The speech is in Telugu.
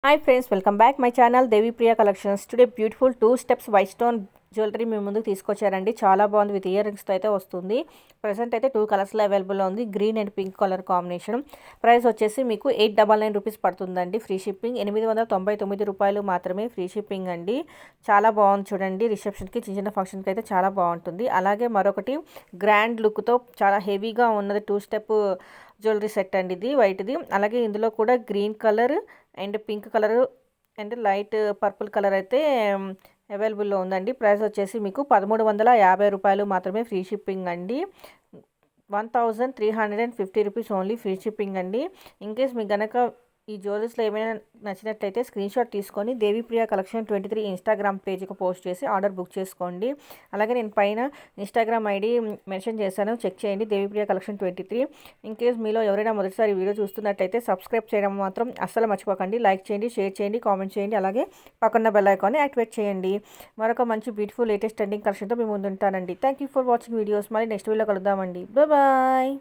Hi friends, welcome back my channel Devi Priya Collections. Today beautiful 2 steps white stone jewellery మీ ముందుకు తీసుకొచ్చారండి. చాలా బాగుంది. విత్ ఇయర్ రింగ్స్తో అయితే వస్తుంది. ప్రజెంట్ అయితే 2 కలర్స్లో అవైలబుల్లో ఉంది. Green and pink colour combination. Price వచ్చేసి మీకు 899 రూపీస్ పడుతుందండి. Free shipping. 899 రూపాయలు మాత్రమే ఫ్రీ షిప్పింగ్ అండి. చాలా బాగుంది చూడండి. రిసెప్షన్కి చిన్న చిన్న ఫంక్షన్కి అయితే చాలా బాగుంటుంది. అలాగే మరొకటి గ్రాండ్ లుక్తో చాలా హెవీగా ఉన్నది 2 స్టెప్ జ్యువెలరీ సెట్ అండి. ఇది వైట్ది. అలాగే ఇందులో కూడా green colour and pink colour and light purple colour అయితే అవైలబుల్లో ఉందండి. ప్రైస్ వచ్చేసి మీకు 1350 రూపాయలు మాత్రమే ఫ్రీ షిప్పింగ్ అండి. 1350 రూపీస్ ఓన్లీ ఫ్రీ షిప్పింగ్ అండి. ఇన్కేస్ మీకు గనక ఈ జ్యువెలరీస్లో ఏమైనా నచ్చినట్లయితే స్క్రీన్ షాట్ తీసుకొని దేవిప్రియ కలెక్షన్ 23 ఇన్స్టాగ్రామ్ పేజ్కి పోస్ట్ చేసి ఆర్డర్ బుక్ చేసుకోండి. అలాగే నేను పైన ఇన్స్టాగ్రామ్ ఐడి మెన్షన్ చేశాను, చెక్ చేయండి. దేవిప్రియ కలెక్షన్ 23. ఇన్కేస్ మీలో ఎవరైనా మొదటిసారి వీడియో చూస్తున్నట్లయితే సబ్స్క్రైబ్ చేయడం మాత్రం అస్సలు మర్చిపోకండి. లైక్ చేయండి, షేర్ చేయండి, కామెంట్ చేయండి. అలాగే పక్కన బెల్ ఐకాన్ని యాక్టివేట్ చేయండి. మరొక మంచి బ్యూటిఫుల్ లేటెస్ట్ ట్రెండింగ్ కలెక్షన్తో మీ ముందు ఉంటానండి. Thank you for watching videos. మళ్ళీ నెక్స్ట్ వీడియో కలుద్దామండి. బాయ్.